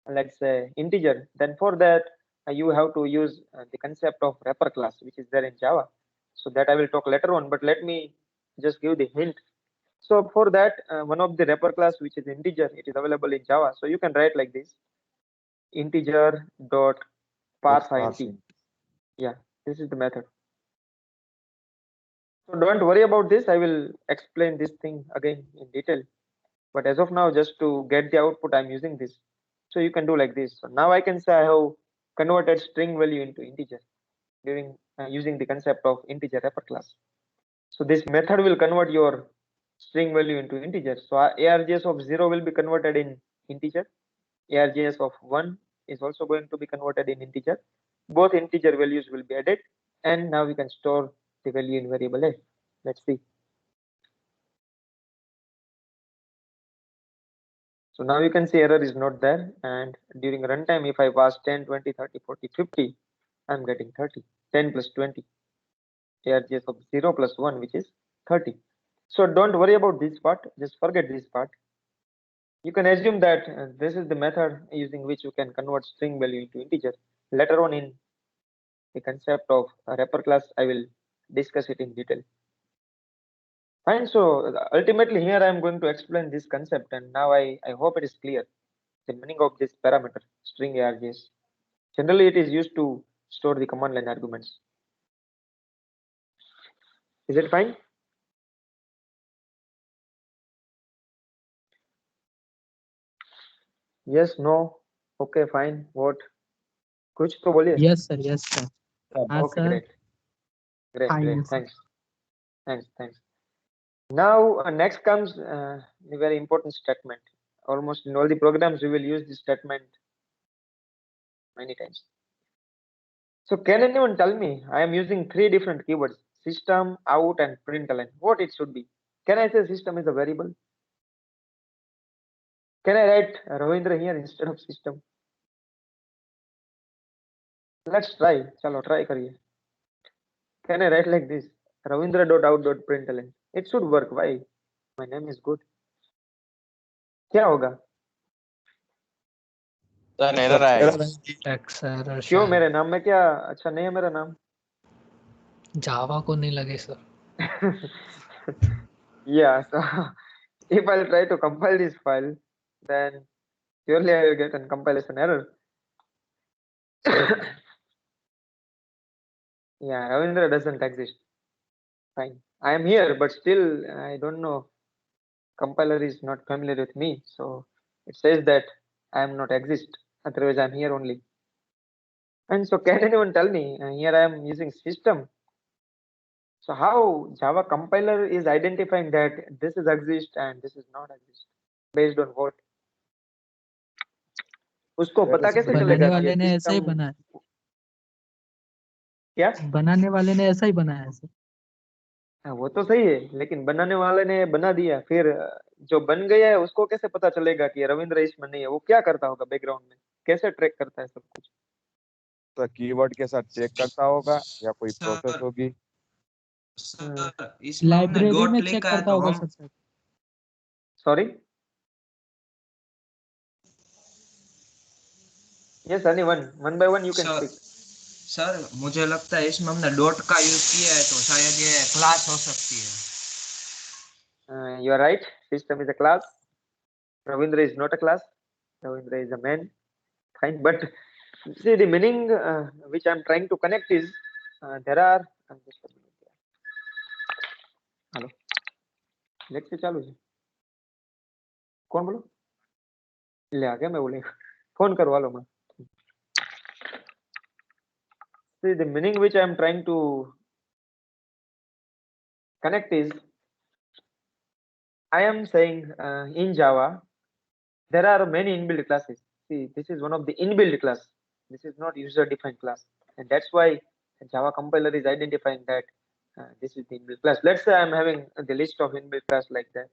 let's say, integer, then for that you have to use the concept of wrapper class, which is there in Java. So that I will talk later on, but let me just give the hint. So for that, one of the wrapper class, which is integer, it is available in Java. So you can write like this, integer dot parse int. Yeah, this is the method. So don't worry about this. I will explain this thing again in detail. But as of now, just to get the output, I'm using this. So you can do like this. So now I can say I have converted string value into integer during using the concept of integer wrapper class. So this method will convert your string value into integer. So args of 0 will be converted in integer. Args of 1 is also going to be converted in integer. Both integer values will be added, and now we can store the value in variable a. Let's see. So now you can see error is not there, and during runtime, if I pass 10, 20, 30, 40, 50, I'm getting 30. 10 plus 20. Args of 0 plus 1, which is 30. So don't worry about this part, just forget this part. You can assume that this is the method using which you can convert string value into integer. Later on in the concept of a wrapper class, I will discuss it in detail. Fine, so ultimately here I am going to explain this concept, and now I hope it is clear the meaning of this parameter string args. Generally it is used to store the command line arguments. Is it fine? Yes, no, okay, fine, what? कुछ तो बोलिए. Yes, sir. Yes, sir. Okay, sir. great, Fine, sir. thanks. Now next comes the very important statement. Almost in all the programs we will use this statement many times. So can anyone tell me, I am using three different keywords, system, out and println. What it should be? Can I say system is a variable? Can I write Ravindra here instead of system? Let's try. Chalo, try kariye. Can I write like this? Ravindra.out.println. It should work. Why? My name is good. क्या होगा? Sir error आएगा। Tax error क्यों शायद मेरे नाम में क्या अच्छा नहीं है मेरा नाम? जावा को नहीं लगे sir. Yeah, so if I'll try to compile this file, then surely I will get a compilation error. Yeah, Ravindra doesn't exist. Fine. I am here, but still I don't know. Compiler is not familiar with me, so it says that I am not exist. Otherwise, I'm here only. And so, can anyone tell me? Here I am using system. So how Java compiler is identifying that this is exist and this is not exist? Based on what? उसको पता कैसे बनाने चलेगा कि वाले ये ने ऐसा ही system बनाया. क्या? बनाने वाले ने ऐसा ही बनाया है सर. हाँ, वो तो सही है, लेकिन बनाने वाले ने बना दिया, फिर जो बन गया है उसको कैसे पता चलेगा कि रविंद्र इसमें नहीं है? वो क्या करता होगा बैकग्राउंड में? कैसे ट्रैक करता है सब कुछ? तो कीवर्ड के साथ चेक करता होगा या कोई प्रोसेस सर होगी? सर इसमें हमने लाइब्रेरी डॉट में लिखा चेक है करता तो होगा हम sir. Sorry, yes anyone, one by one you can sir speak. Sir मुझे लगता है इसमें हमने डॉट का यूज किया है तो शायद ये क्लास हो सकती है. You are right. System is a class. Ravindra is not a class. Ravindra is a man. Fine, but see the meaning which I am trying to connect is there are. Hello, lecture चालू है. कौन बोलो? ले आ गया मैं बोले. Phone करवा लो मैं. See the meaning which I am trying to connect is I am saying in Java there are many inbuilt classes. See, this is one of the inbuilt class. This is not user defined class, and that's why Java compiler is identifying that this is the inbuilt class. Let's say I'm having the list of inbuilt class like that.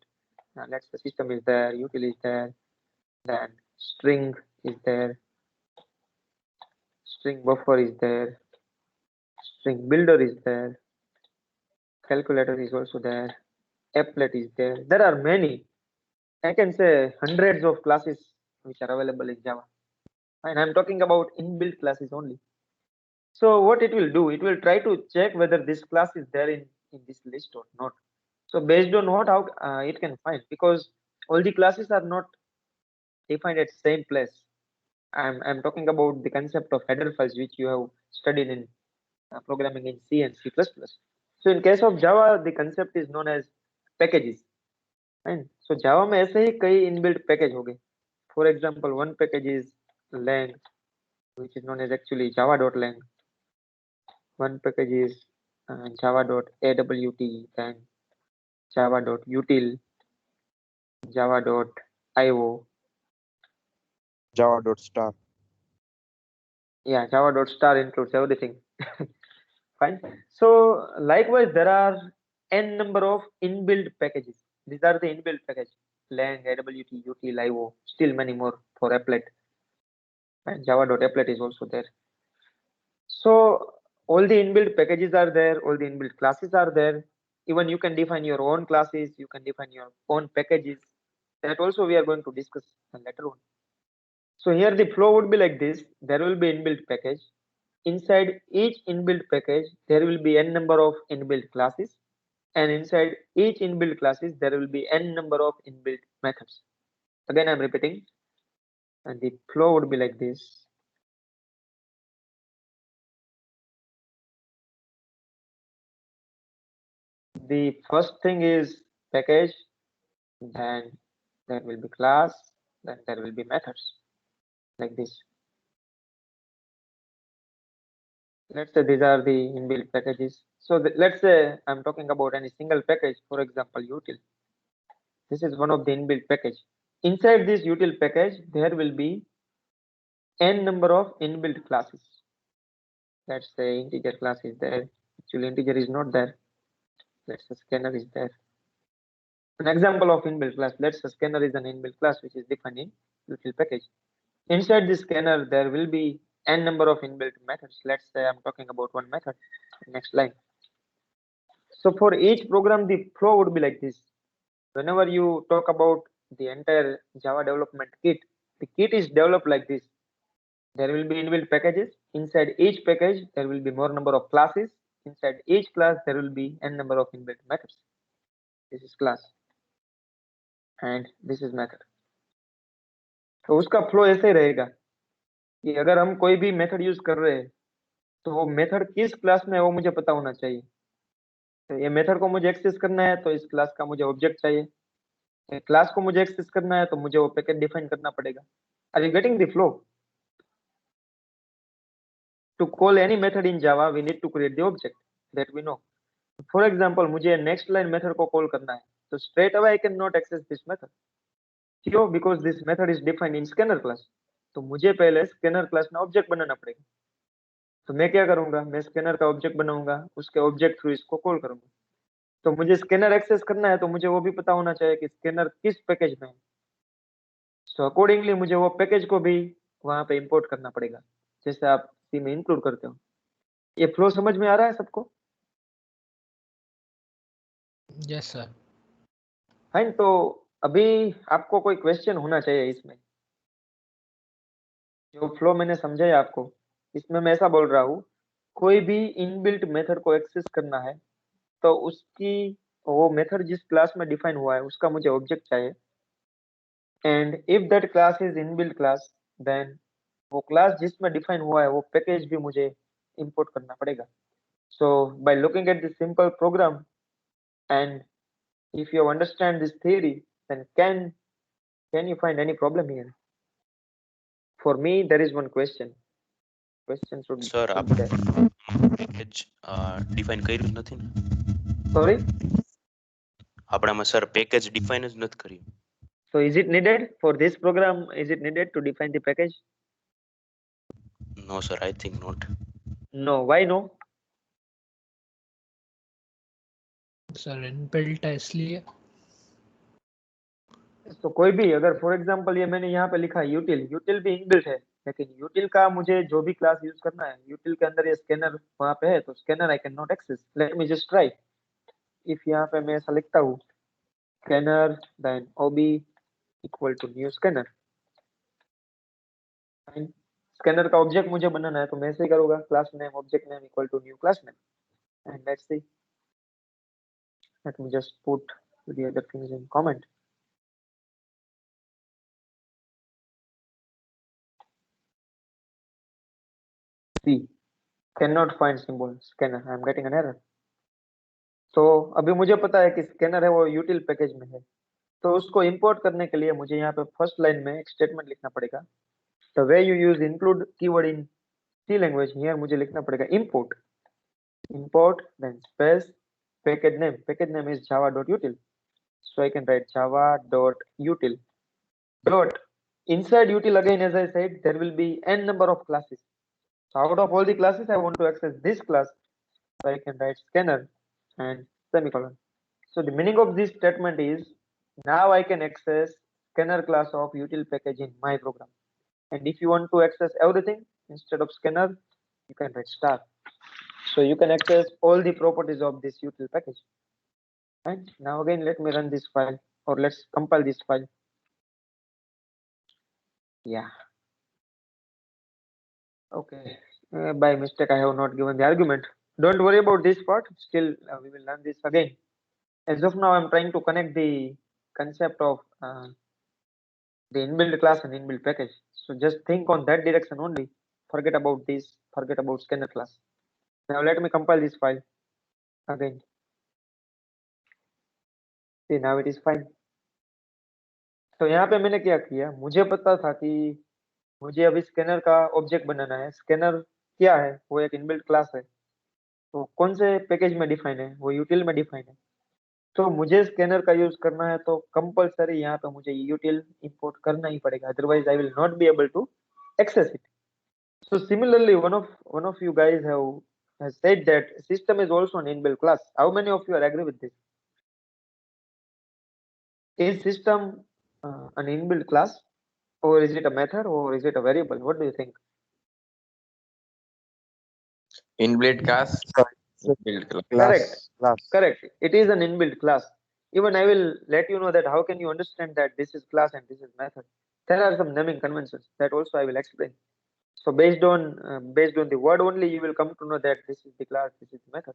Let's say system is there, util is there, then string is there, string buffer is there, string builder is there, calculator is also there, applet is there. There are many. I can say hundreds of classes which are available in Java. And I'm talking about inbuilt classes only. So what it will do, it will try to check whether this class is there in this list or not. So based on what, how it can find, because all the classes are not defined at same place. I'm talking about the concept of header files which you have studied in programming in C and C++. So in case of Java, the concept is known as packages. And so Java में ऐसे ही कई inbuilt package हो गए. For example, one package is lang, which is known as actually java.lang. One package is java.awt, then java.util, java.io. Java.star. Yeah, java.star includes everything. Fine. So likewise, there are n number of inbuilt packages. These are the inbuilt packages: lang, awt, util, io, still many more for applet. And java.applet is also there. So all the inbuilt packages are there, all the inbuilt classes are there. Even you can define your own classes, you can define your own packages. That also we are going to discuss later on. So here the flow would be like this. There will be inbuilt package. Inside each inbuilt package, there will be n number of inbuilt classes. And inside each inbuilt classes, there will be n number of inbuilt methods. Again, I'm repeating. And the flow would be like this. The first thing is package, then there will be class, then there will be methods, like this. Let's say these are the inbuilt packages. So let's say I'm talking about any single package, for example, util. This is one of the inbuilt package. Inside this util package, there will be n number of inbuilt classes. Let's say integer class is there. Actually, integer is not there. Let's say scanner is there. An example of inbuilt class. Let's say scanner is an inbuilt class which is defined in util package. Inside the scanner, there will be n number of inbuilt methods. Let's say I'm talking about one method. Next line. So for each program, the flow would be like this. Whenever you talk about the entire Java development kit, the kit is developed like this. There will be inbuilt packages. Inside each package, there will be more number of classes. Inside each class, there will be n number of inbuilt methods. This is class and this is method. तो उसका flow ऐसे ही रहेगा कि अगर हम कोई भी method use कर रहे हैं तो वो मेथड किस क्लास में है वो मुझे पता होना चाहिए. तो ये मेथड को मुझे एक्सेस करना है तो इस क्लास का मुझे ऑब्जेक्ट चाहिए. क्लास को मुझे एक्सेस करना है तो मुझे वो पैकेज डिफाइन करना पड़ेगा. Are you getting the flow? To call any method in Java, we need to create the object that we know. For example, मुझे next line method को call करना है, तो straight away I cannot access this method. क्यों? Because this method is defined in scanner class. तो मुझे पहले scanner class में object बनाना पड़ेगा. तो मैं क्या करूंगा? मैं scanner का object बनाऊंगा, उसके object थ्रू इसको call करूंगा. तो मुझे scanner access करना है, तो मुझे वो भी पता होना चाहिए कि scanner किस पैकेज में है. So accordingly मुझे वो पैकेज को भी वहां पे import करना पड़ेगा, जैसे आप C में इंक्लूड करते हो. ये फ्लो समझ में आ रहा है सबको? Yes sir. फाइन. तो अभी आपको कोई क्वेश्चन होना चाहिए इसमें. जो फ्लो मैंने समझाया आपको, इसमें मैं ऐसा बोल रहा हूँ, कोई भी इनबिल्ट मेथड को एक्सेस करना है तो उसकी वो मेथड जिस क्लास में डिफाइन हुआ है उसका मुझे ऑब्जेक्ट चाहिए. And if that class is inbuilt class, then वो क्लास जिसमें डिफाइन हुआ है वो पैकेज भी मुझे इंपोर्ट करना पड़ेगा. So by looking at this simple program and if you understand this theory, then can you find any problem here? For me, there is one question. Question should sir be આપણે there. Package define કર્યું જ નથી ને. Sorry. આપણામાં sir package define જ નથી કર્યું. So is it needed for this program? Is it needed to define the package? No sir, I think not. No. Why no? Sir inbuilt है इसलिए. तो कोई भी अगर फॉर एग्जांपल ये मैंने यहाँ पे लिखा है यूटिल, यूटिल भी इनबिल्ट है, लेकिन यूटिल का मुझे जो भी क्लास यूज करना है, यूटिल के अंदर ये स्कैनर वहां पे है, तो scanner I can not access. Let me just try. If यहाँ पे मैं ऐसा लिखता हूँ scanner then OB equal to new scanner. Scanner का ऑब्जेक्ट मुझे बनाना है तो मैं ऐसे ही करूंगा, class name object name equal to new class name. And let's see. Let me just put the other things in comment. See, cannot find symbol scanner. I am getting an error. तो अभी मुझे पता है कि scanner है वो यूटिल package में है, तो उसको इंपोर्ट करने के लिए मुझे यहाँ पे फर्स्ट लाइन में एक स्टेटमेंट लिखना पड़ेगा. The way you use include keyword in C language, here मुझे लिखना पड़ेगा import. Import then space package name. Package name is java.util. So I can write java.util. Dot inside util again, as I said, there will be n number of classes. So out of all the classes, I want to access this class. So I can write scanner and semicolon. So the meaning of this statement is now I can access scanner class of util package in my program. And if you want to access everything instead of scanner, you can write star. So you can access all the properties of this util package. And now again, let me run this file, or let's compile this file. Yeah. Okay. By mistake, I have not given the argument. Don't worry about this part. Still, we will learn this again. As of now, I'm trying to connect the concept of the inbuilt class and inbuilt package. So just think on that direction only. Forget about this. Forget about scanner class. Now let me compile this file again. See, now it is fine. तो यहाँ पे मैंने क्या किया, मुझे पता था कि मुझे अभी स्कैनर का ऑब्जेक्ट बनाना है. स्कैनर क्या है? वो एक इनबिल्ट क्लास है. तो कौन से पैकेज में डिफाइन है? वो यूटिल में डिफाइन है. तो मुझे स्कैनर का यूज करना है तो कंपलसरी यहाँ पे मुझे यूटिल इंपोर्ट करना ही पड़ेगा, otherwise I will not be able to access it. So similarly, one of you guys has said that system is also an inbuilt class. How many of you are agree with this? Is system an inbuilt class, or is it a method, or is it a variable? What do you think? Inbuilt class. Inbuilt class. Correct. Class. Correct. It is an inbuilt class. Even I will let you know that how can you understand that this is class and this is method. There are some naming conventions that also I will explain. So based on the word only, you will come to know that this is the class, this is the method.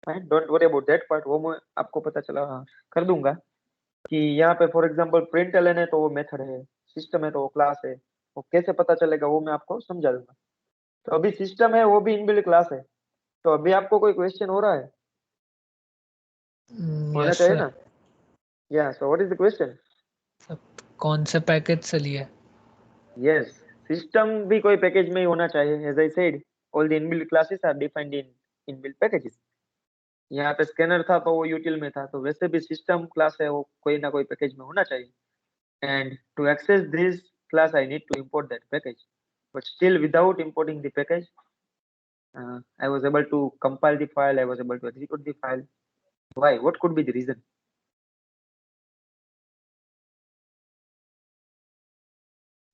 Fine. Don't worry about that part. वो मैं आपको पता चला कर दूंगा कि यहाँ पे फॉर एग्जांपल प्रिंट एलन है तो वो मेथड है, सिस्टम है तो वो क्लास है. वो कैसे पता चलेगा वो मैं आपको समझा दूंगा. तो अभी सिस्टम है वो भी इनबिल्ट क्लास है. तो अभी आपको कोई क्वेश्चन हो रहा है? होना यस चाहिए सर। ना? या so what is the question? कौन से पैकेज से लिया? यस, सिस्टम भी कोई पैकेज में ही होना चाहिए. As I said, all the inbuilt classes are defined in inbuilt packages. यहाँ पे स्कैनर था तो वो यूटिल में था, तो वैसे भी सिस्टम क्लास है वो कोई ना कोई पैकेज में होना चाहिए. And to access this class, I need to import that package. But still, without importing the package, I was able to compile the file. I was able to execute the file. Why? What could be the reason?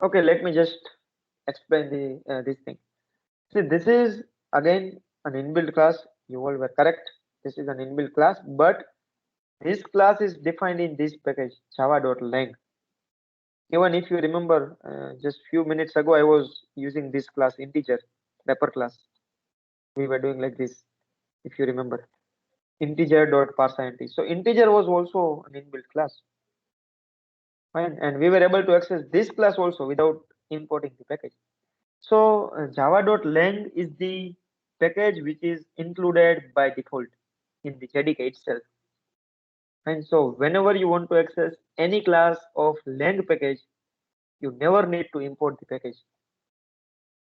Okay, let me just explain the this thing. See, this is again an inbuilt class. You all were correct. This is an inbuilt class, but this class is defined in this package java.lang. Even if you remember, just few minutes ago, I was using this class integer wrapper class. We were doing like this, if you remember, integer.parseInt. So integer was also an inbuilt class. Fine, and we were able to access this class also without importing the package. So java.lang is the package which is included by default in the JDK itself. And so whenever you want to access any class of lang package, you never need to import the package.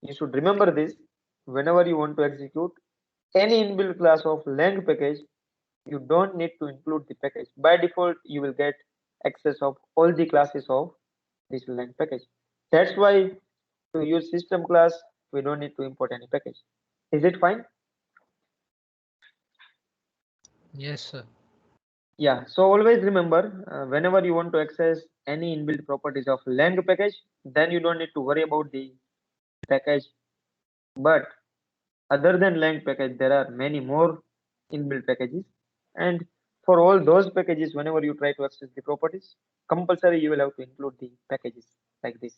You should remember this. Whenever you want to execute any inbuilt class of lang package, you don't need to include the package. By default, you will get access of all the classes of this lang package. That's why to use system class, we don't need to import any package. Is it fine? Yes sir. Yeah, so always remember, whenever you want to access any inbuilt properties of lang package, then you don't need to worry about the package. But other than lang package, there are many more inbuilt packages, and for all those packages, whenever you try to access the properties, compulsory you will have to include the packages like this.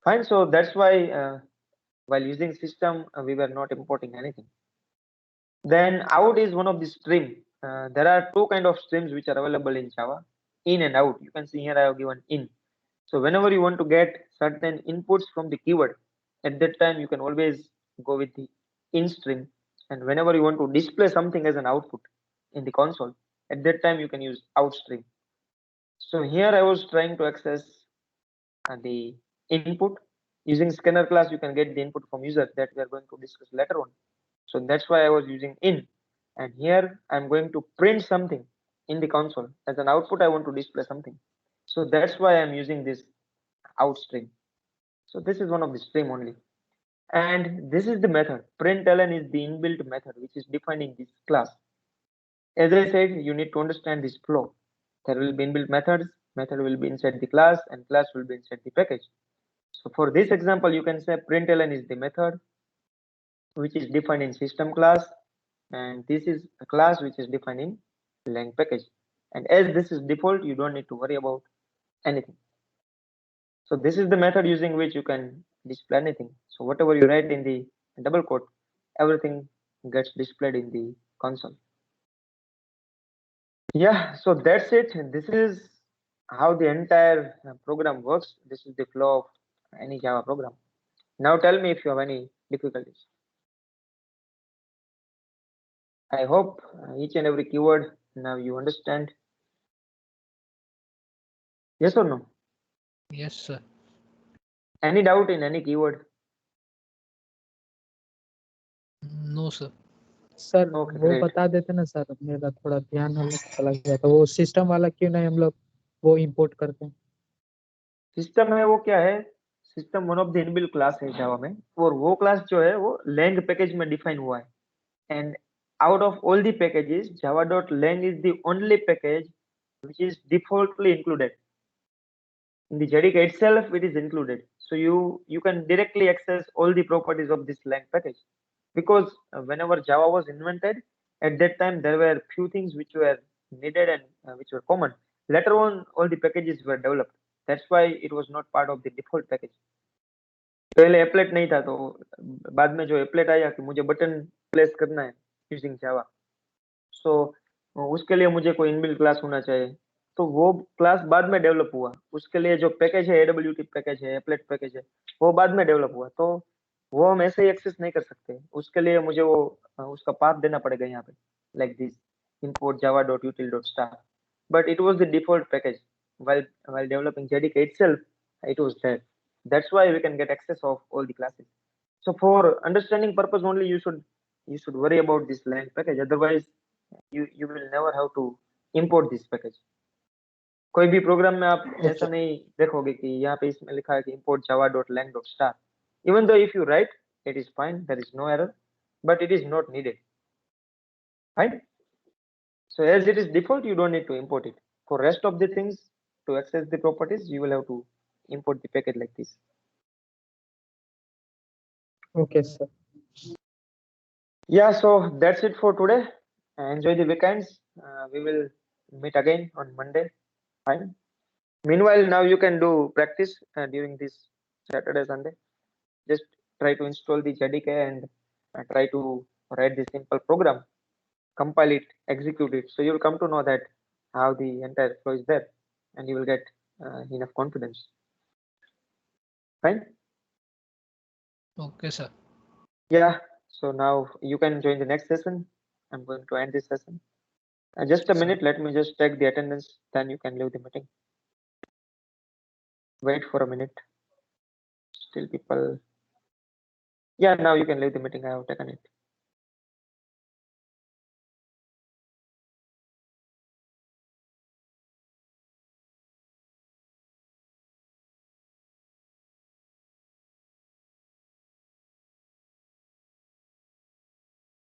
Fine, so that's why while using system, we were not importing anything. Then out is one of the stream. There are two kind of streams which are available in Java, in and out. You can see here I have given in. So whenever you want to get certain inputs from the keyword, at that time you can always go with the in stream. And whenever you want to display something as an output in the console, at that time you can use out stream. So here I was trying to access the input. Using scanner class, you can get the input from user that we are going to discuss later on. So that's why I was using in. And here I'm going to print something in the console. As an output, I want to display something. So that's why I'm using this out stream. So this is one of the stream only. And this is the method. Println is the inbuilt method which is defined in this class. As I said, you need to understand this flow. There will be inbuilt methods, method will be inside the class, and class will be inside the package. So for this example, you can say println is the method which is defined in system class, and this is a class which is defined in lang package. And as this is default, you don't need to worry about anything. So this is the method using which you can display anything. So whatever you write in the double quote, everything gets displayed in the console. Yeah, so that's it. This is how the entire program works. This is the flow of any Java program. Now tell me if you have any difficulties. I hope each and every keyword now you understand. Yes or no? Yes sir. Any doubt in any keyword? No sir. Sir Okay, वो great. बता देते ना sir, मेरा थोड़ा ध्यान अलग चला गया था. वो सिस्टम वाला क्यों नहीं हम लोग वो इंपोर्ट करते हैं? सिस्टम है वो क्या है? System one of the inbuilt class है जावा में, और वो क्लास जो है वो lang पैकेज में डिफाइन हुआ है. And out of all the packages, java.lang is the only package which is defaultly included. In the JDK itself, it is included. So you can directly access all the properties of this lang package, because whenever Java was invented, at that time there were few things which were needed and which were common. Later on, all the packages were developed. That's why it was not part of the default package. पहले applet नहीं था, तो बाद में जो applet आया कि मुझे बटन प्लेस करना है यूजिंग जावा, सो उसके लिए मुझे कोई इनबिल्ट क्लास होना चाहिए, तो वो क्लास बाद में डेवलप हुआ. उसके लिए जो पैकेज है, AWT पैकेज है, एप्लेट पैकेज है, वो बाद में डेवलप हुआ. तो वो हम ऐसे ही एक्सेस नहीं कर सकते. उसके लिए मुझे वो उसका पाथ देना पड़ेगा यहाँ पे, like this import java.util.star. But it was the default package. While developing JDK itself, it was there. That's why we can get access of all the classes. So for understanding purpose only, you should worry about this lang package. Otherwise, you will never have to import this package. कोई भी programme में आप ऐसा नहीं देखोगे कि यहाँ पे इसमें लिखा है कि import java.lang.star. Even though if you write, it is fine, there is no error, but it is not needed, right? So as it is default, you don't need to import it. For rest of the things, to access the properties, you will have to import the package like this. Okay, sir. Yeah, so that's it for today. Enjoy the weekends. We will meet again on Monday. Fine. Meanwhile, now you can do practice during this Saturday, Sunday. Just try to install the JDK and try to write the simple program, compile it, execute it. So you'll come to know that how the entire flow is there, and you will get enough confidence. Fine. Okay, sir. Yeah. So now you can join the next session. I'm going to end this session. Just a minute. Let me just check the attendance. Then you can leave the meeting. Wait for a minute. Still people. Yeah, now you can leave the meeting. I have taken it.